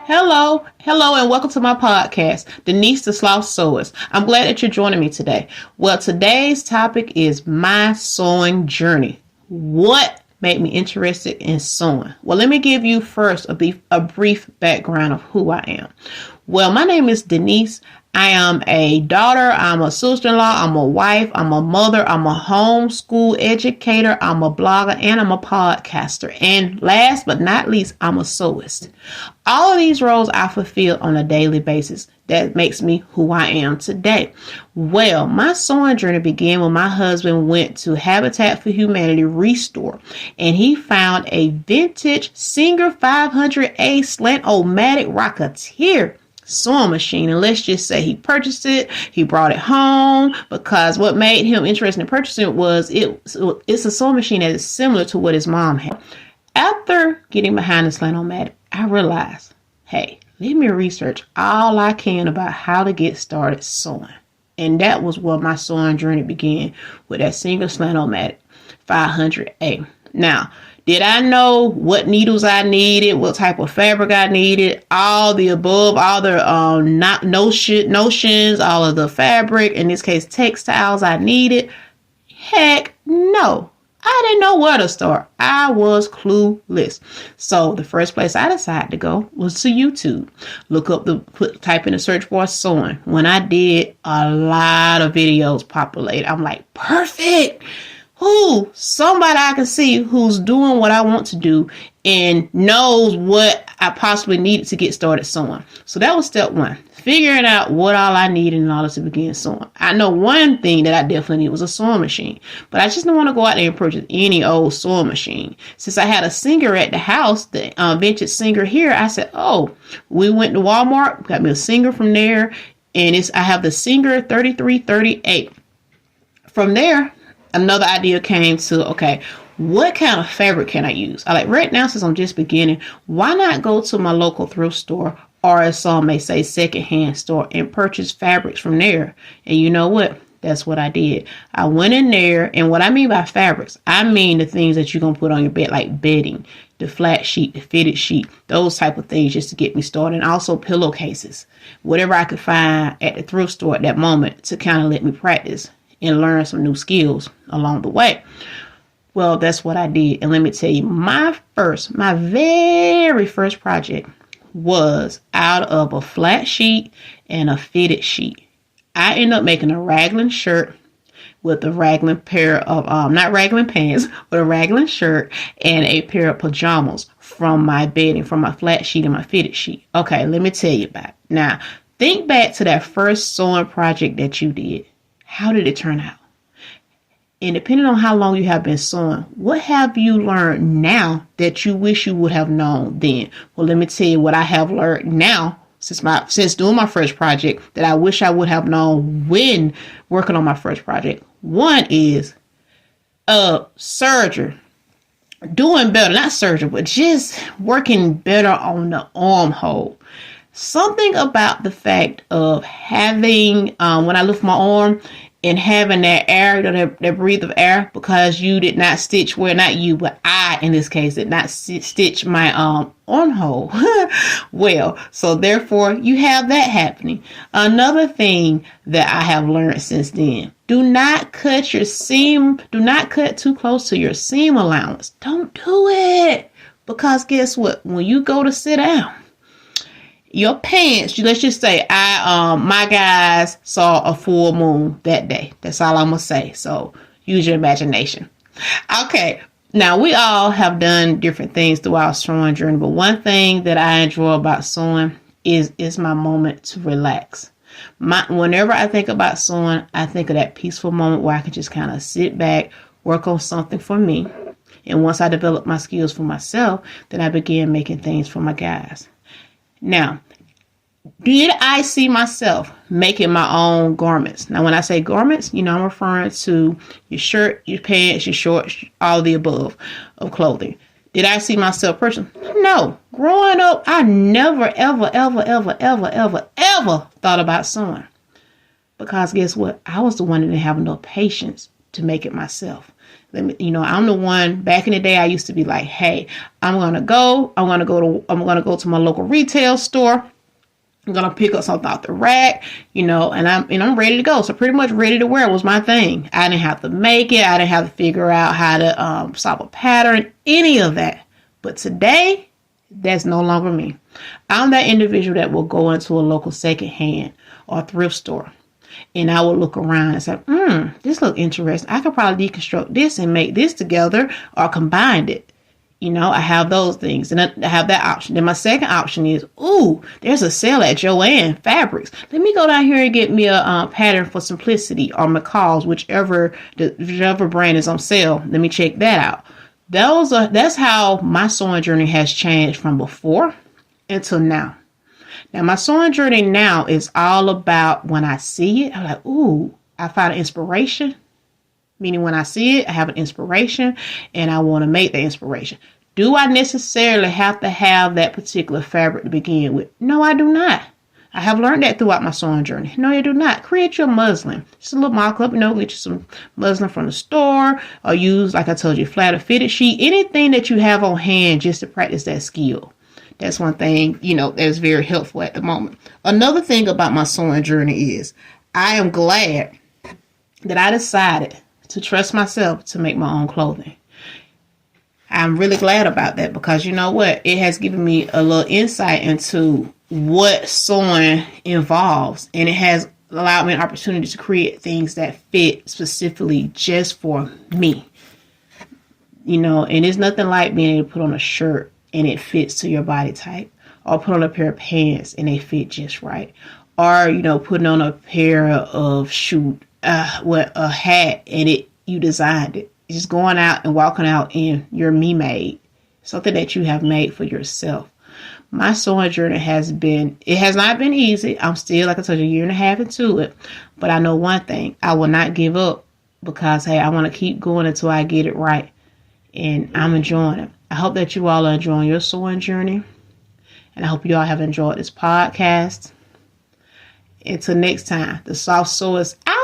Hello, and welcome to my podcast, Denise the Sloth Sewist. I'm glad that you're joining me today. Well, today's topic is my sewing journey. What made me interested in sewing? Well, let me give you first a brief background of who I am. Well, my name is Denise. I am a daughter, I'm a sister-in-law, I'm a wife, I'm a mother, I'm a homeschool educator, I'm a blogger, and I'm a podcaster. And last but not least, I'm a sewist. All of these roles I fulfill on a daily basis. That makes me who I am today. Well, my sewing journey began when my husband went to Habitat for Humanity Restore, and he found a vintage Singer 500A Slant-O-Matic Rocketeer sewing machine, and let's just say he purchased it. He brought it home because what made him interested in purchasing it was it's a sewing machine that is similar to what his mom had. After getting behind the Slant-O-Matic, I realized, hey, let me research all I can about how to get started sewing. And that was where my sewing journey began, with that Singer Slant-O-Matic 500A. Now, did I know what needles I needed, what type of fabric I needed, all the above, all the notions, all of the fabric, in this case textiles I needed? Heck no. I didn't know where to start. I was clueless. So the first place I decided to go was to YouTube. Type in the search bar sewing. When I did, a lot of videos populated. I'm like, perfect. Somebody I can see who's doing what I want to do and knows what I possibly needed to get started sewing. So that was step one, figuring out what all I needed in order to begin sewing. I know one thing that I definitely need was a sewing machine, but I just didn't want to go out there and purchase any old sewing machine. Since I had a Singer at the house, the vintage Singer here, I said, we went to Walmart, got me a Singer from there, and I have the Singer 3338. From there, another idea came to, okay, what kind of fabric can I use? Right now, since I'm just beginning, why not go to my local thrift store, or as some may say, secondhand store, and purchase fabrics from there? And you know what? That's what I did. I went in there, and what I mean by fabrics, I mean the things that you're going to put on your bed, like bedding, the flat sheet, the fitted sheet, those type of things, just to get me started. And also pillowcases, whatever I could find at the thrift store at that moment to kind of let me practice and learn some new skills along the way. Well, that's what I did. And let me tell you, my very first project was out of a flat sheet and a fitted sheet. I ended up making a raglan shirt with a raglan pair of, not raglan pants, but a raglan shirt and a pair of pajamas from my bedding, from my flat sheet and my fitted sheet. Okay, let me tell you about it. Now, think back to that first sewing project that you did. How did it turn out? And depending on how long you have been sewing, what have you learned now that you wish you would have known then? Well, let me tell you what I have learned now since doing my first project that I wish I would have known when working on my first project. One is surgery. Doing better, not surgery, but just working better on the armhole. Something about the fact of having, when I lift my arm and having that air, that breath of air, because you did not stitch, well, not you, but I, in this case, did not stitch my armhole well. So therefore, you have that happening. Another thing that I have learned since then, do not cut too close to your seam allowance. Don't do it. Because guess what? When you go to sit down, your pants, let's just say my guys saw a full moon that day. That's all I'm going to say. So use your imagination. Okay. Now, we all have done different things through our sewing journey, but one thing that I enjoy about sewing is my moment to relax. Whenever I think about sewing, I think of that peaceful moment where I can just kind of sit back, work on something for me. And once I develop my skills for myself, then I begin making things for my guys. Now, did I see myself making my own garments? Now, when I say garments, I'm referring to your shirt, your pants, your shorts, all the above of clothing. Did I see myself purchasing? No. Growing up, I never, ever, ever, ever, ever, ever, ever thought about sewing. Because guess what? I was the one that didn't have enough patience to make it myself. I'm the one back in the day. I used to be like, hey, I'm going to go to my local retail store. I'm going to pick up something off the rack, and I'm ready to go. So pretty much ready to wear was my thing. I didn't have to make it. I didn't have to figure out how to solve a pattern, any of that. But today, that's no longer me. I'm that individual that will go into a local secondhand or thrift store. And I will look around and say, this looks interesting. I could probably deconstruct this and make this together or combine it. I have those things, and I have that option. Then my second option is, there's a sale at Joann Fabrics. Let me go down here and get me a pattern for Simplicity or McCall's, whichever brand is on sale. Let me check that out. That's how my sewing journey has changed from before until now. Now, my sewing journey now is all about when I see it, I'm like, I find an inspiration. Meaning when I see it, I have an inspiration and I want to make the inspiration. Do I necessarily have to have that particular fabric to begin with? No, I do not. I have learned that throughout my sewing journey. No, you do not. Create your muslin. Just a little mock-up, get you some muslin from the store or use, like I told you, flat or fitted sheet. Anything that you have on hand just to practice that skill. That's one thing, that's very helpful at the moment. Another thing about my sewing journey is I am glad that I decided to trust myself to make my own clothing. I'm really glad about that because you know what? It has given me a little insight into what sewing involves, and it has allowed me an opportunity to create things that fit specifically just for me. And it's nothing like being able to put on a shirt and it fits to your body type, or put on a pair of pants and they fit just right, or putting on a pair of a hat and you designed it. Just going out and walking out in your me made, something that you have made for yourself. My sewing journey has not been easy. I'm still, like I told you, a year and a half into it. But I know one thing, I will not give up because, hey, I want to keep going until I get it right. And I'm enjoying it. I hope that you all are enjoying your sewing journey. And I hope you all have enjoyed this podcast. Until next time, the Soft Sew is out.